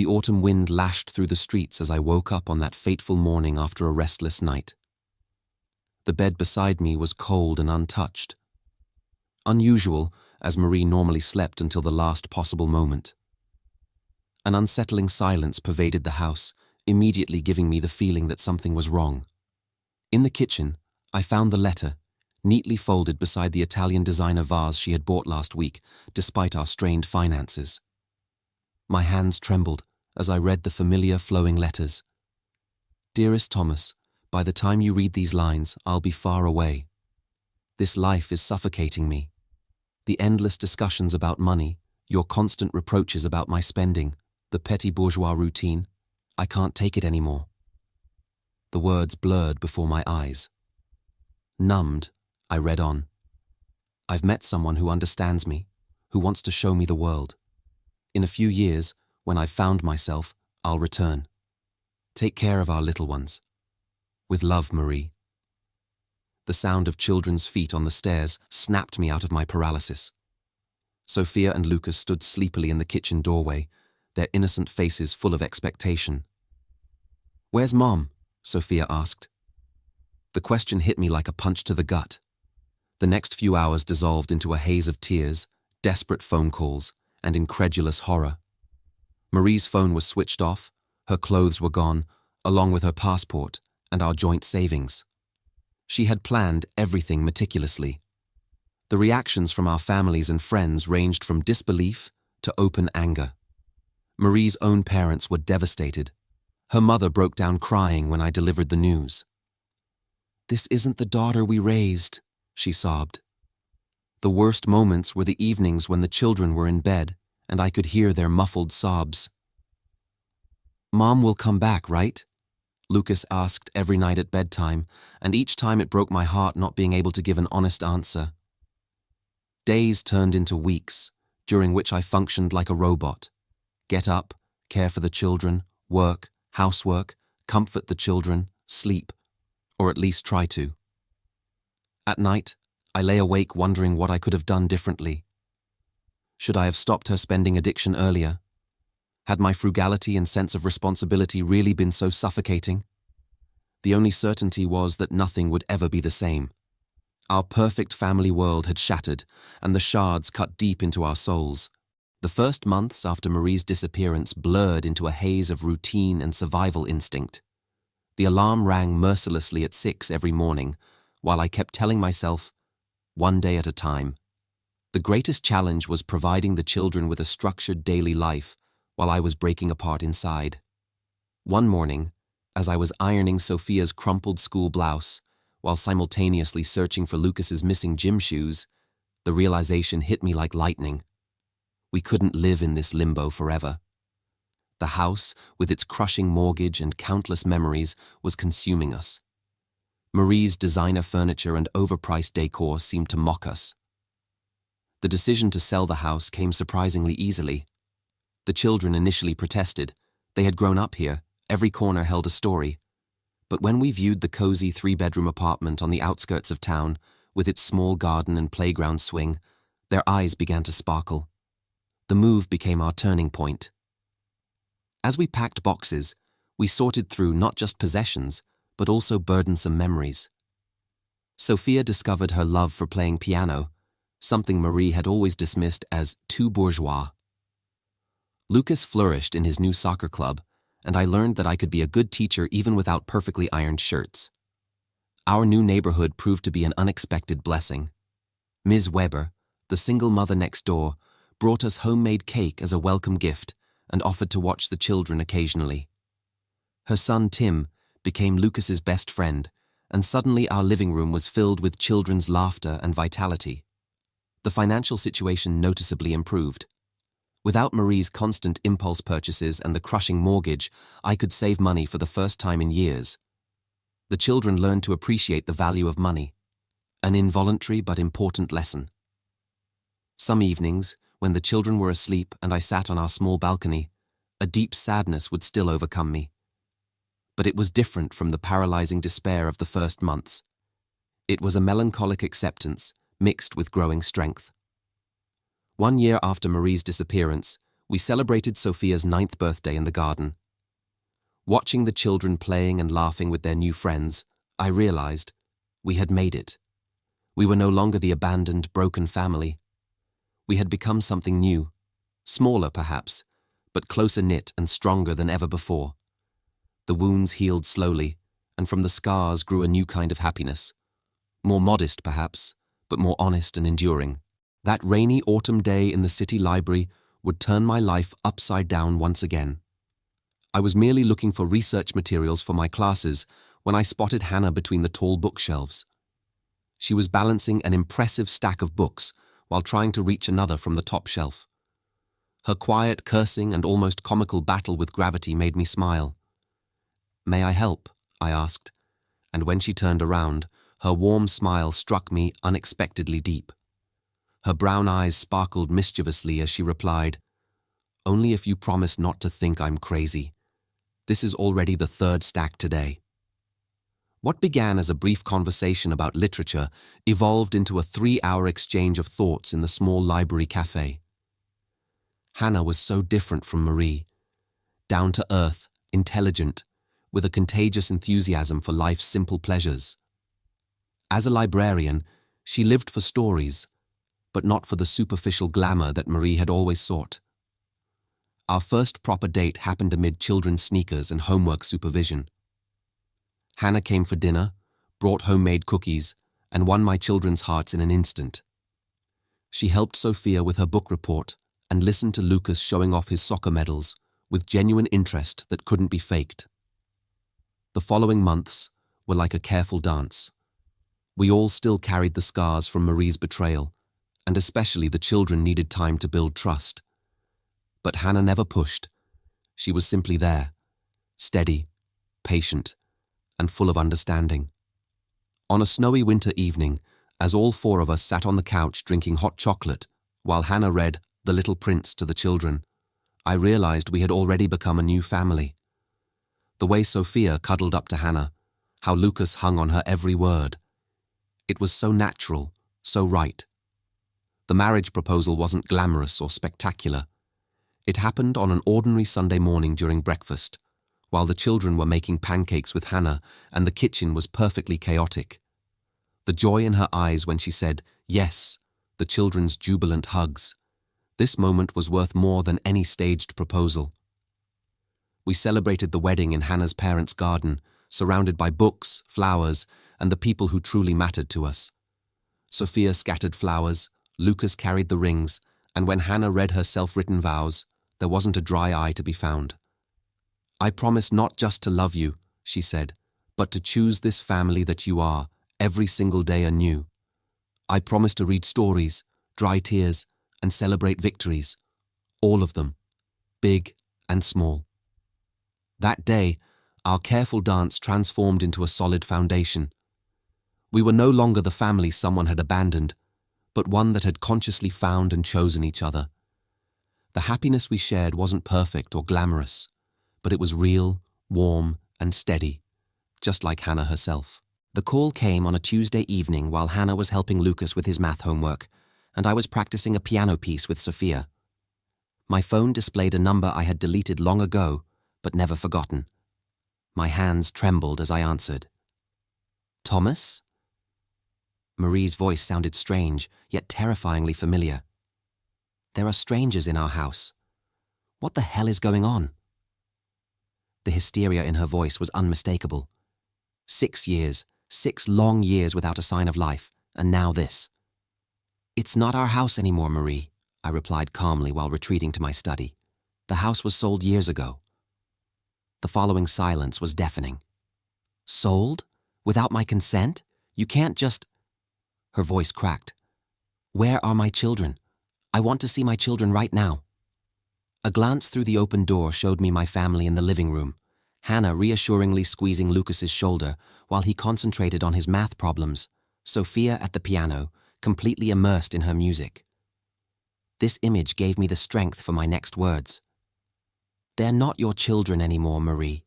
The autumn wind lashed through the streets as I woke up on that fateful morning after a restless night. The bed beside me was cold and untouched. Unusual, as Marie normally slept until the last possible moment. An unsettling silence pervaded the house, immediately giving me the feeling that something was wrong. In the kitchen, I found the letter, neatly folded beside the Italian designer vase she had bought last week, despite our strained finances. My hands trembled as I read the familiar flowing letters. Dearest Thomas, by the time you read these lines, I'll be far away. This life is suffocating me. The endless discussions about money, your constant reproaches about my spending, the petty bourgeois routine, I can't take it anymore. The words blurred before my eyes. Numbed, I read on. I've met someone who understands me, who wants to show me the world. In a few years, when I've found myself, I'll return. Take care of our little ones. With love, Marie. The sound of children's feet on the stairs snapped me out of my paralysis. Sophia and Lucas stood sleepily in the kitchen doorway, their innocent faces full of expectation. "Where's Mom?" Sophia asked. The question hit me like a punch to the gut. The next few hours dissolved into a haze of tears, desperate phone calls, and incredulous horror. Marie's phone was switched off, her clothes were gone, along with her passport and our joint savings. She had planned everything meticulously. The reactions from our families and friends ranged from disbelief to open anger. Marie's own parents were devastated. Her mother broke down crying when I delivered the news. "This isn't the daughter we raised," she sobbed. The worst moments were the evenings when the children were in bed and I could hear their muffled sobs. "Mom will come back, right?" Lucas asked every night at bedtime, and each time it broke my heart not being able to give an honest answer. Days turned into weeks, during which I functioned like a robot. Get up, care for the children, work, housework, comfort the children, sleep, or at least try to. At night, I lay awake wondering what I could have done differently. Should I have stopped her spending addiction earlier? Had my frugality and sense of responsibility really been so suffocating? The only certainty was that nothing would ever be the same. Our perfect family world had shattered, and the shards cut deep into our souls. The first months after Marie's disappearance blurred into a haze of routine and survival instinct. The alarm rang mercilessly at 6 every morning, while I kept telling myself, one day at a time. The greatest challenge was providing the children with a structured daily life, while I was breaking apart inside. One morning, as I was ironing Sophia's crumpled school blouse, while simultaneously searching for Lucas's missing gym shoes, the realization hit me like lightning. We couldn't live in this limbo forever. The house, with its crushing mortgage and countless memories, was consuming us. Marie's designer furniture and overpriced decor seemed to mock us. The decision to sell the house came surprisingly easily. The children initially protested. They had grown up here, every corner held a story. But when we viewed the cozy 3-bedroom apartment on the outskirts of town, with its small garden and playground swing, their eyes began to sparkle. The move became our turning point. As we packed boxes, we sorted through not just possessions, but also burdensome memories. Sophia discovered her love for playing piano, something Marie had always dismissed as too bourgeois. Lucas flourished in his new soccer club, and I learned that I could be a good teacher even without perfectly ironed shirts. Our new neighborhood proved to be an unexpected blessing. Ms. Weber, the single mother next door, brought us homemade cake as a welcome gift and offered to watch the children occasionally. Her son Tim became Lucas's best friend, and suddenly our living room was filled with children's laughter and vitality. The financial situation noticeably improved. Without Marie's constant impulse purchases and the crushing mortgage, I could save money for the first time in years. The children learned to appreciate the value of money, an involuntary but important lesson. Some evenings, when the children were asleep and I sat on our small balcony, a deep sadness would still overcome me. But it was different from the paralyzing despair of the first months. It was a melancholic acceptance, mixed with growing strength. 1 year after Marie's disappearance, We celebrated Sophia's 9th birthday in the garden. Watching the children playing and laughing with their new friends, I realized we had made it. We were no longer the abandoned, broken family. We had become something new, smaller perhaps, but closer knit and stronger than ever before. The wounds healed slowly, and from the scars grew a new kind of happiness. More modest perhaps, but more honest and enduring. That rainy autumn day in the city library would turn my life upside down once again. I was merely looking for research materials for my classes when I spotted Hannah between the tall bookshelves. She was balancing an impressive stack of books while trying to reach another from the top shelf. Her quiet cursing and almost comical battle with gravity made me smile. "May I help?" I asked, and when she turned around, her warm smile struck me unexpectedly deep. Her brown eyes sparkled mischievously as she replied, "Only if you promise not to think I'm crazy. This is already the 3rd stack today." What began as a brief conversation about literature evolved into a 3-hour exchange of thoughts in the small library cafe. Hannah was so different from Marie. Down to earth, intelligent, with a contagious enthusiasm for life's simple pleasures. As a librarian, she lived for stories, but not for the superficial glamour that Marie had always sought. Our first proper date happened amid children's sneakers and homework supervision. Hannah came for dinner, brought homemade cookies, and won my children's hearts in an instant. She helped Sophia with her book report and listened to Lucas showing off his soccer medals with genuine interest that couldn't be faked. The following months were like a careful dance. We all still carried the scars from Marie's betrayal, and especially the children needed time to build trust. But Hannah never pushed. She was simply there, steady, patient, and full of understanding. On a snowy winter evening, as all 4 of us sat on the couch drinking hot chocolate, while Hannah read The Little Prince to the children, I realized we had already become a new family. The way Sophia cuddled up to Hannah, how Lucas hung on her every word. It was so natural, so right. The marriage proposal wasn't glamorous or spectacular. It happened on an ordinary Sunday morning during breakfast, while the children were making pancakes with Hannah and the kitchen was perfectly chaotic. The joy in her eyes when she said, "Yes," the children's jubilant hugs. This moment was worth more than any staged proposal. We celebrated the wedding in Hannah's parents' garden, surrounded by books, flowers, and the people who truly mattered to us. Sophia scattered flowers, Lucas carried the rings, and when Hannah read her self-written vows, there wasn't a dry eye to be found. "I promise not just to love you," she said, "but to choose this family that you are, every single day anew. I promise to read stories, dry tears, and celebrate victories, all of them, big and small." That day, our careful dance transformed into a solid foundation. We were no longer the family someone had abandoned, but one that had consciously found and chosen each other. The happiness we shared wasn't perfect or glamorous, but it was real, warm, and steady, just like Hannah herself. The call came on a Tuesday evening while Hannah was helping Lucas with his math homework, and I was practicing a piano piece with Sophia. My phone displayed a number I had deleted long ago, but never forgotten. My hands trembled as I answered. "Thomas?" Marie's voice sounded strange, yet terrifyingly familiar. "There are strangers in our house. What the hell is going on?" The hysteria in her voice was unmistakable. 6 years, 6 long years without a sign of life, and now this. "It's not our house anymore, Marie," I replied calmly while retreating to my study. "The house was sold years ago." The following silence was deafening. "Sold? Without my consent? You can't just—" Her voice cracked. "Where are my children? I want to see my children right now." A glance through the open door showed me my family in the living room, Hannah reassuringly squeezing Lucas's shoulder while he concentrated on his math problems, Sophia at the piano, completely immersed in her music. This image gave me the strength for my next words. "They're not your children anymore, Marie.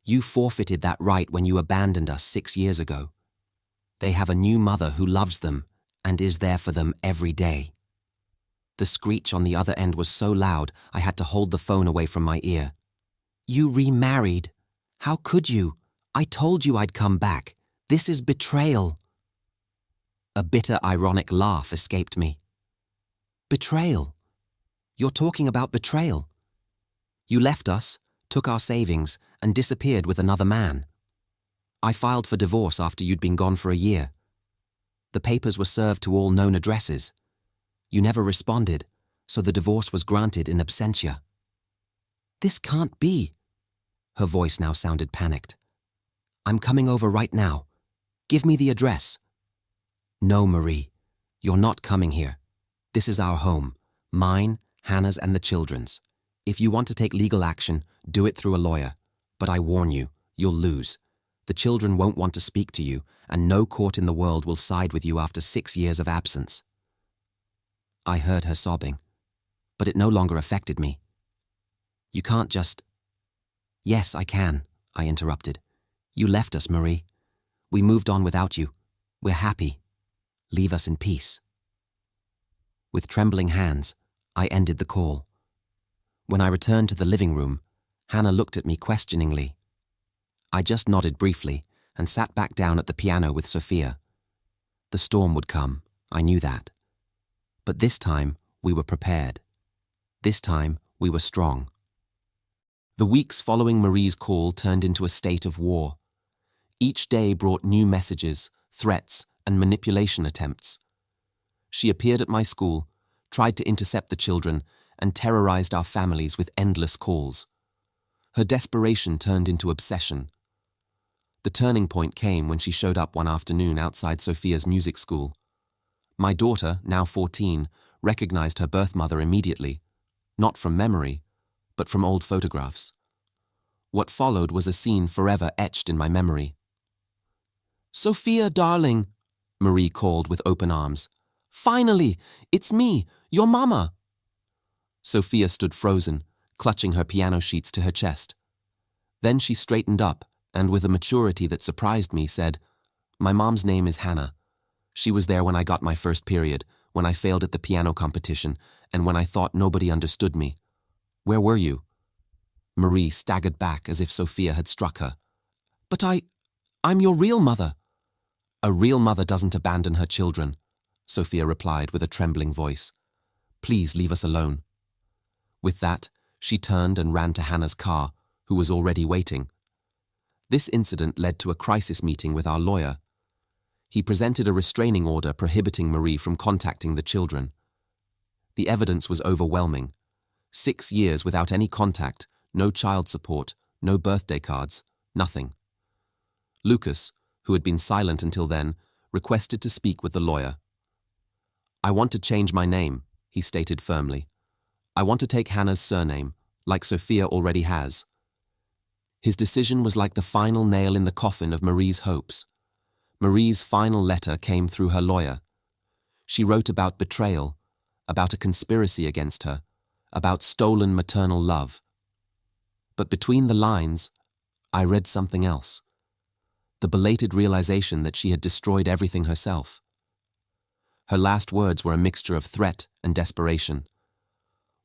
You forfeited that right when you abandoned us 6 years ago. They have a new mother who loves them and is there for them every day." The screech on the other end was so loud I had to hold the phone away from my ear. "You remarried. How could you? I told you I'd come back. This is betrayal." A bitter, ironic laugh escaped me. "Betrayal? You're talking about betrayal? You left us, took our savings, and disappeared with another man. I filed for divorce after you'd been gone for a year. The papers were served to all known addresses. You never responded, so the divorce was granted in absentia." "This can't be." Her voice now sounded panicked. "I'm coming over right now. Give me the address." "No, Marie. You're not coming here. This is our home. Mine, Hannah's, and the children's. If you want to take legal action, do it through a lawyer. But I warn you, you'll lose. The children won't want to speak to you, and no court in the world will side with you after 6 years of absence." I heard her sobbing, but it no longer affected me. "You can't just—" "Yes, I can," I interrupted. "You left us, Marie. We moved on without you. We're happy. Leave us in peace." With trembling hands, I ended the call. When I returned to the living room, Hannah looked at me questioningly. I just nodded briefly and sat back down at the piano with Sophia. The storm would come, I knew that. But this time, we were prepared. This time, we were strong. The weeks following Marie's call turned into a state of war. Each day brought new messages, threats, and manipulation attempts. She appeared at my school, tried to intercept the children, and terrorized our families with endless calls. Her desperation turned into obsession. The turning point came when she showed up one afternoon outside Sophia's music school. My daughter, now 14, recognized her birth mother immediately, not from memory, but from old photographs. What followed was a scene forever etched in my memory. "Sophia, darling," Marie called with open arms. "Finally, it's me, your mama." Sophia stood frozen, clutching her piano sheets to her chest. Then she straightened up and, with a maturity that surprised me, said, "My mom's name is Hannah. She was there when I got my first period, when I failed at the piano competition, and when I thought nobody understood me. Where were you?" Marie staggered back as if Sophia had struck her. "But I'm your real mother." "A real mother doesn't abandon her children," Sophia replied with a trembling voice. "Please leave us alone." With that, she turned and ran to Hannah's car, who was already waiting. This incident led to a crisis meeting with our lawyer. He presented a restraining order prohibiting Marie from contacting the children. The evidence was overwhelming. 6 years without any contact, no child support, no birthday cards, nothing. Lucas, who had been silent until then, requested to speak with the lawyer. "I want to change my name," he stated firmly. "I want to take Hannah's surname, like Sophia already has." His decision was like the final nail in the coffin of Marie's hopes. Marie's final letter came through her lawyer. She wrote about betrayal, about a conspiracy against her, about stolen maternal love. But between the lines, I read something else. The belated realization that she had destroyed everything herself. Her last words were a mixture of threat and desperation.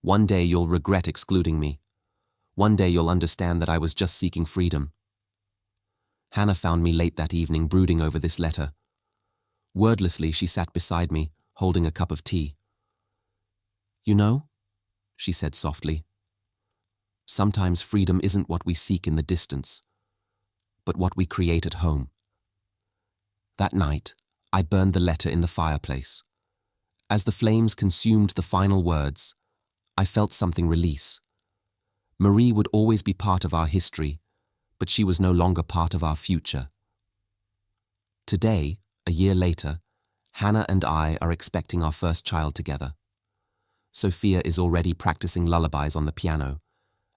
"One day you'll regret excluding me. One day you'll understand that I was just seeking freedom." Hannah found me late that evening brooding over this letter. Wordlessly, she sat beside me, holding a cup of tea. "You know," she said softly, "sometimes freedom isn't what we seek in the distance, but what we create at home." That night, I burned the letter in the fireplace. As the flames consumed the final words, I felt something release. Marie would always be part of our history, but she was no longer part of our future. Today, a year later, Hannah and I are expecting our first child together. Sophia is already practicing lullabies on the piano,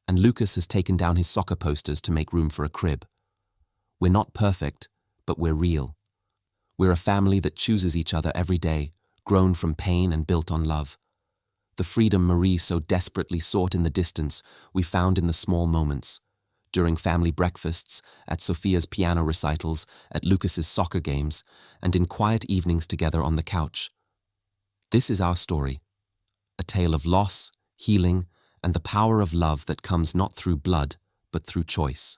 and Lucas has taken down his soccer posters to make room for a crib. We're not perfect, but we're real. We're a family that chooses each other every day, grown from pain and built on love. The freedom Marie so desperately sought in the distance, we found in the small moments. During family breakfasts, at Sophia's piano recitals, at Lucas's soccer games, and in quiet evenings together on the couch. This is our story. a tale of loss, healing, and the power of love that comes not through blood, but through choice.